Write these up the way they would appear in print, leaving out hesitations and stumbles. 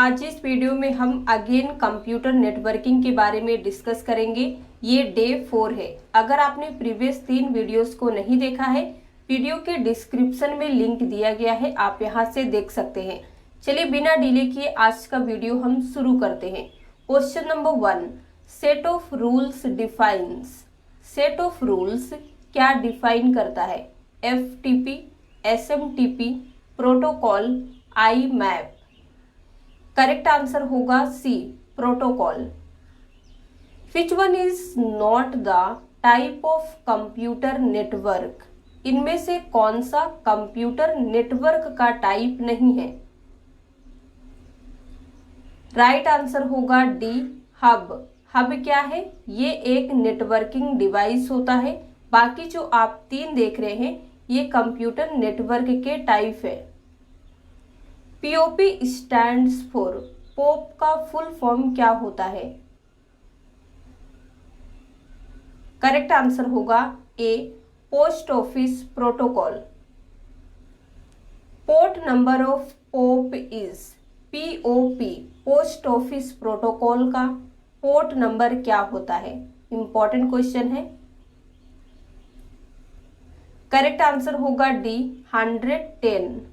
आज इस वीडियो में हम अगेन कंप्यूटर नेटवर्किंग के बारे में डिस्कस करेंगे। ये डे 4 है। अगर आपने प्रीवियस 3 वीडियोस को नहीं देखा है, वीडियो के डिस्क्रिप्शन में लिंक दिया गया है, आप यहाँ से देख सकते हैं। चलिए बिना डिले किए आज का वीडियो हम शुरू करते हैं। Question number 1, set of rules defines. Set of rules क्या डिफाइन करता है? FTP, SMTP, protocol, IMAP। Correct answer होगा C, protocol. Which one is not the type of computer network? इनमें से कौन सा कंप्यूटर नेटवर्क का टाइप नहीं है? राइट आंसर होगा डी, हब। हब क्या है? ये एक नेटवर्किंग डिवाइस होता है। बाकी जो आप 3 देख रहे हैं ये कंप्यूटर नेटवर्क के टाइप है। POP स्टैंड्स फॉर, पोप का फुल फॉर्म क्या होता है? करेक्ट आंसर होगा A, post office protocol. Port number of POP is, POP, post office protocol का पोर्ट नंबर क्या होता है? इंपॉर्टेंट क्वेश्चन है। करेक्ट आंसर होगा D, 110।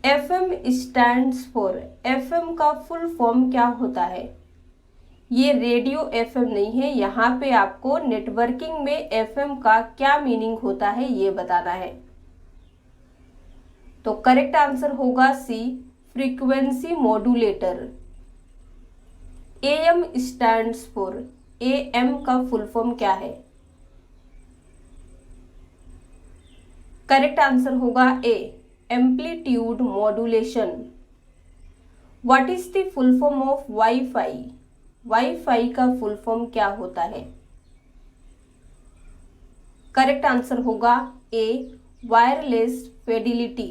FM stands for, FM का फुल फॉर्म क्या होता है? ये रेडियो FM नहीं है। यहाँ पे आपको नेटवर्किंग में FM का क्या मीनिंग होता है ये बताना है। तो करेक्ट आंसर होगा C, frequency modulator. AM stands for, AM का फुल फॉर्म क्या है? करेक्ट आंसर होगा A, amplitude modulation. What is the full form of WiFi? WiFi का फुल फॉर्म क्या होता है? करेक्ट आंसर होगा A, wireless fidelity.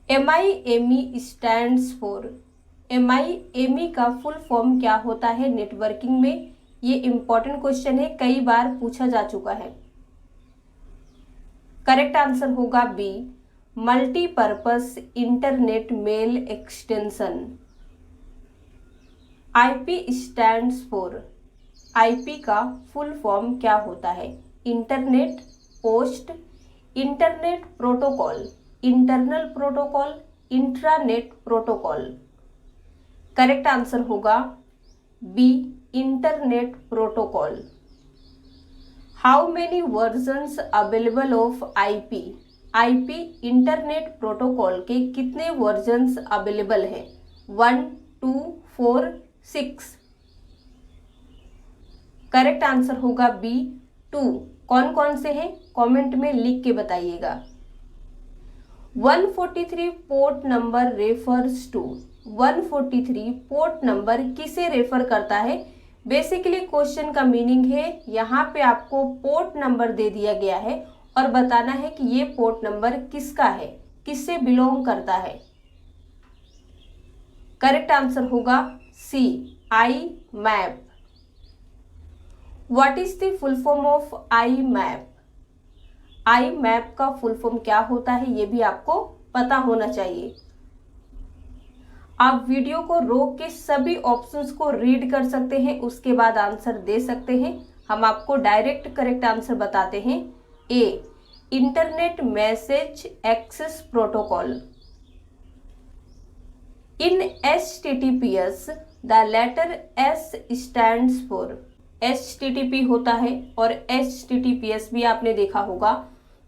MIME stands for, MIME का फुल फॉर्म क्या होता है नेटवर्किंग में? ये इंपॉर्टेंट क्वेश्चन है, कई बार पूछा जा चुका है। करेक्ट आंसर होगा B, multipurpose internet mail extension. IP stands for, IP का फुल फॉर्म क्या होता है? Internet post, internet protocol, internal protocol, intranet protocol. Correct answer होगा B, internet protocol. How many versions available of IP? IP internet protocol के कितने versions available हैं? 1, 2, 4, 6। Correct answer होगा B, 2। कौन कौन से हैं कमेंट में लिख के बताइएगा। 143 port number refers to, 143 port number किसे रेफर करता है? बेसिकली क्वेश्चन का मीनिंग है, यहाँ पे आपको पोर्ट नंबर दे दिया गया है और बताना है कि ये पोर्ट नंबर किसका है, किससे बिलोंग करता है। करेक्ट आंसर होगा सी, IMAP। What is the full form of IMAP? IMAP का फुल फॉर्म क्या होता है ये भी आपको पता होना चाहिए। आप वीडियो को रोक के सभी ऑप्शंस को रीड कर सकते हैं, उसके बाद आंसर दे सकते हैं। हम आपको डायरेक्ट करेक्ट आंसर बताते हैं। A, internet message access protocol. In HTTPS the letter S stands for, HTTP होता है और HTTPS भी आपने देखा होगा।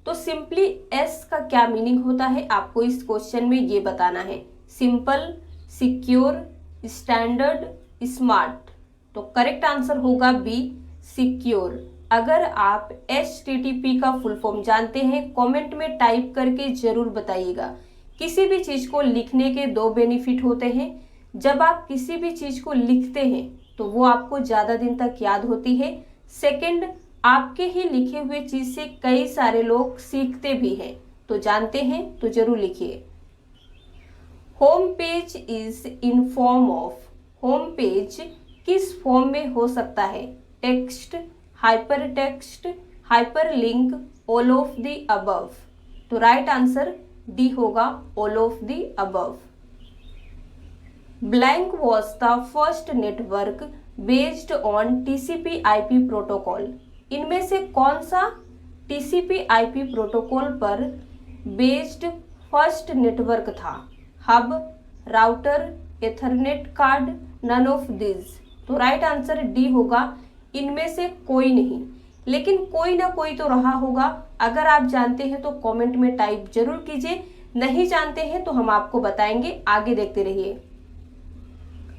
तो सिंपली S का क्या मीनिंग होता है आपको इस क्वेश्चन में ये बताना है। Simple, secure, standard, smart. तो करेक्ट आंसर होगा बी, सिक्योर। अगर आप HTTP का फुल फॉर्म जानते हैं कमेंट में टाइप करके जरूर बताइएगा। किसी भी चीज को लिखने के 2 बेनिफिट होते हैं। जब आप किसी भी चीज को लिखते हैं तो वो आपको ज्यादा दिन तक याद होती है। सेकंड, आपके ही लिखे हुए चीज से कई सारे लोग सीखते भी हैं। तो जानते हैं तो जरूर लिखिए। Home page is in form of, home page किस फॉर्म में हो सकता है? Text, hyper text, hyper link, all of the above. तो राइट आंसर डी होगा, all of the above. Blank was the first network based on TCP/IP protocol. इनमें से कौन सा TCP/IP प्रोटोकॉल पर बेस्ड फर्स्ट नेटवर्क था? Hub, router, ethernet card, none of this. तो right answer D होगा, इनमें से कोई नहीं। लेकिन कोई ना कोई तो रहा होगा। अगर आप जानते हैं तो कमेंट में टाइप जरूर कीजिए, नहीं जानते हैं तो हम आपको बताएंगे। आगे देखते रहिए।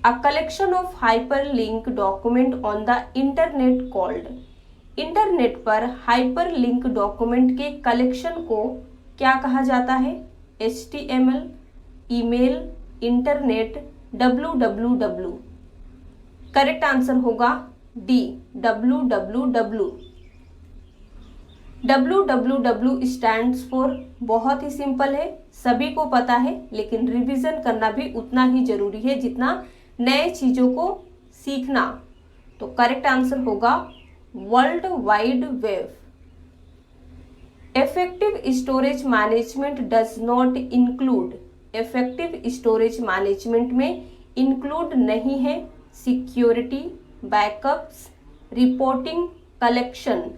A collection of hyperlink document on the internet called। Internet पर हाइपरलिंक डॉक्यूमेंट के कलेक्शन को क्या कहा जाता है? HTML, email, internet, www। Correct answer होगा D, www। www stands for, बहुत ही सिंपल है, सभी को पता है, लेकिन रिवीजन करना भी उतना ही जरूरी है जितना नए चीजों को सीखना। तो करेक्ट आंसर होगा world wide web. Effective storage management does not include. Effective storage management में इंक्लूड नहीं है सिक्योरिटी, बैकअप्स, रिपोर्टिंग, कलेक्शन।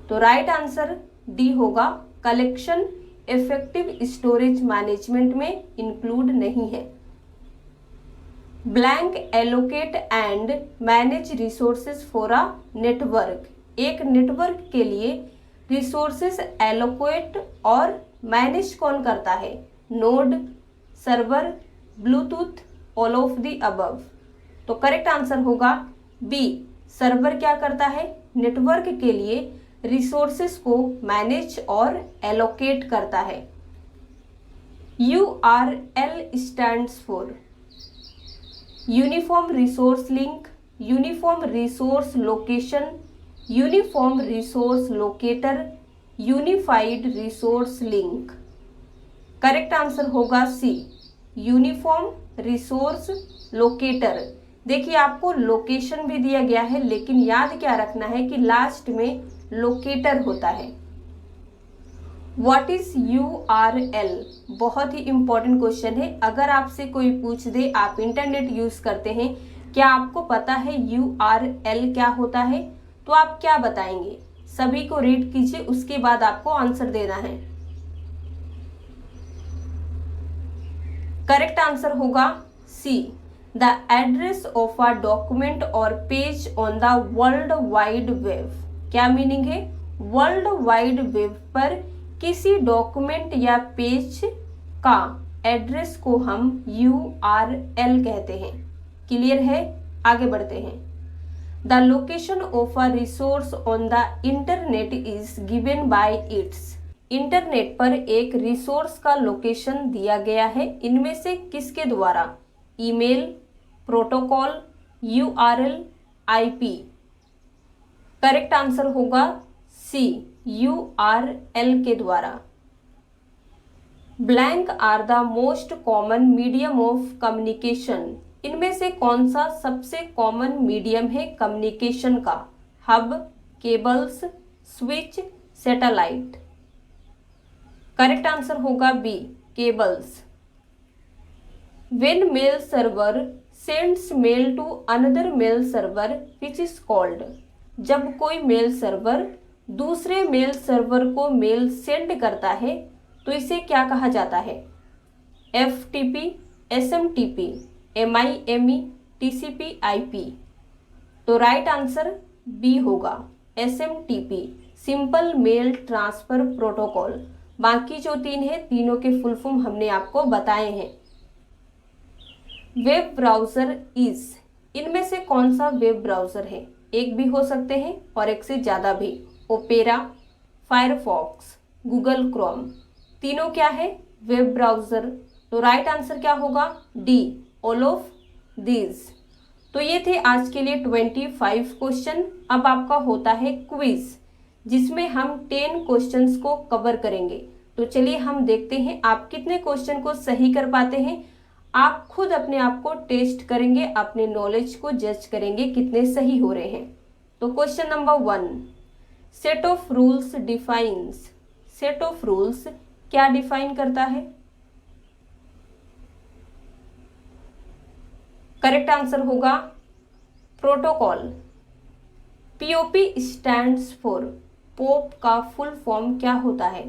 तो राइट आंसर डी होगा, कलेक्शन इफेक्टिव स्टोरेज मैनेजमेंट में इंक्लूड नहीं है। Blank allocate and manage resources for a network. एक network के लिए रिसोर्सेज एलोकेट और मैनेज कौन करता है? Node, server, Bluetooth, all of the above. तो करेक्ट आंसर होगा बी, सर्वर क्या करता है? नेटवर्क के लिए रिसोर्सेज को मैनेज और एलोकेट करता है। URL stands for uniform resource link, uniform resource location, uniform resource locator, unified resource link. Correct answer होगा सी, यूनिफॉर्म रिसोर्स लोकेटर। देखिए आपको लोकेशन भी दिया गया है, लेकिन याद क्या रखना है कि लास्ट में लोकेटर होता है। What is URL? बहुत ही इंपॉर्टेंट क्वेश्चन है। अगर आपसे कोई पूछ दे आप इंटरनेट यूज करते हैं, क्या आपको पता है URL क्या होता है? तो आप क्या बताएंगे? सभी को रीड कीजिए, उसके बाद आपको आंसर देना है। करेक्ट आंसर होगा C, the address of a document और page on the world wide web. क्या मीनिंग है? वर्ल्ड वाइड वेब पर किसी डॉक्यूमेंट या पेज का एड्रेस को हम URL कहते हैं। क्लियर है? आगे बढ़ते हैं। The location of a resource on the internet is given by it's. Internet पर एक रिसोर्स का लोकेशन दिया गया है, इनमें से किसके द्वारा? Email, protocol, URL, IP। Correct answer होगा सी, URL के द्वारा। Blank are the most common medium of communication. इनमें से कौन सा सबसे कॉमन मीडियम है कम्युनिकेशन का? Hub, cables, switch, satellite. Correct answer होगा B, cables. When mail server sends mail to another mail server which is called. जब कोई मेल सर्वर दूसरे मेल सर्वर को मेल सेंड करता है तो इसे क्या कहा जाता है? FTP, SMTP, MIME, TCP/IP। तो राइट आंसर बी होगा, SMTP, simple mail transfer protocol. बाकी जो तीन है, तीनों के फुल फॉर्म हमने आपको बताए हैं। Web browser is. इनमें से कौन सा वेब ब्राउजर है? एक भी हो सकते हैं और एक से ज्यादा भी। ओपेरा, फायरफॉक्स, गूगल क्रोम, तीनों क्या है? Web browser. तो राइट आंसर क्या होगा? D, all of these. तो ये थे आज के लिए 25 क्वेश्चन। अब आपका होता है क्विज, जिसमें हम 10 क्वेश्चंस को कवर करेंगे। तो चलिए हम देखते हैं आप कितने क्वेश्चन को सही कर पाते हैं। आप खुद अपने आप को टेस्ट करेंगे, अपने नॉलेज को जज करेंगे कितने सही हो रहे हैं। तो question number 1, set of rules defines. Set of rules क्या डिफाइन करता है? करेक्ट आंसर होगा protocol. POP stands for, POP का फुल फॉर्म क्या होता है?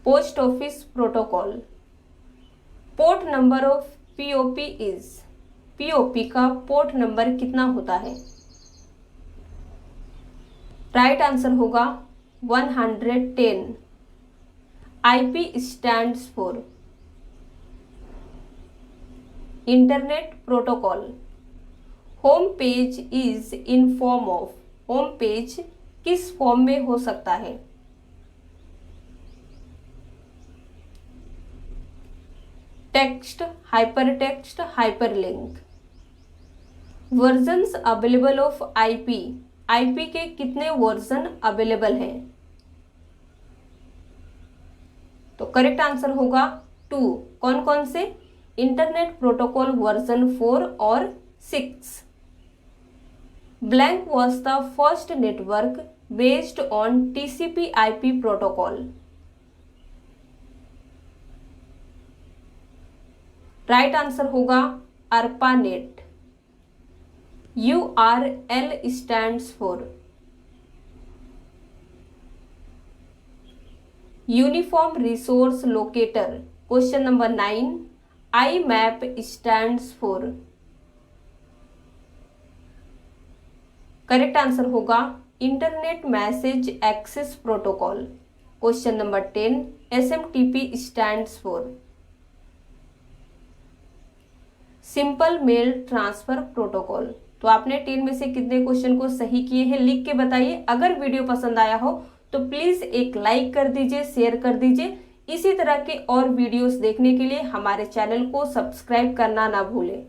Post office protocol. Port number of POP is, POP का पोर्ट नंबर कितना होता है? राइट आंसर होगा 110। IP stands for internet protocol. Home page is in form of, home page किस फॉर्म में हो सकता है? Text, hypertext, hyperlink. Versions available of IP, IP के कितने वर्जन अवेलेबल हैं? तो करेक्ट आंसर होगा 2। कौन कौन से? इंटरनेट प्रोटोकॉल वर्जन 4 और 6। Blank was the first network based on TCP IP protocol. Right answer होगा ARPANET। URL stands for uniform resource locator. Question number 9। IMAP stands for, correct answer होगा internet message access protocol. Question number 10। SMTP stands for simple mail transfer protocol. तो आपने 10 में से कितने question को सही किए हैं लिख के बताइए। अगर वीडियो पसंद आया हो तो प्लीज एक लाइक कर दीजिए, शेयर कर दीजिए। इसी तरह के और वीडियोस देखने के लिए हमारे चैनल को सब्सक्राइब करना ना भूलें।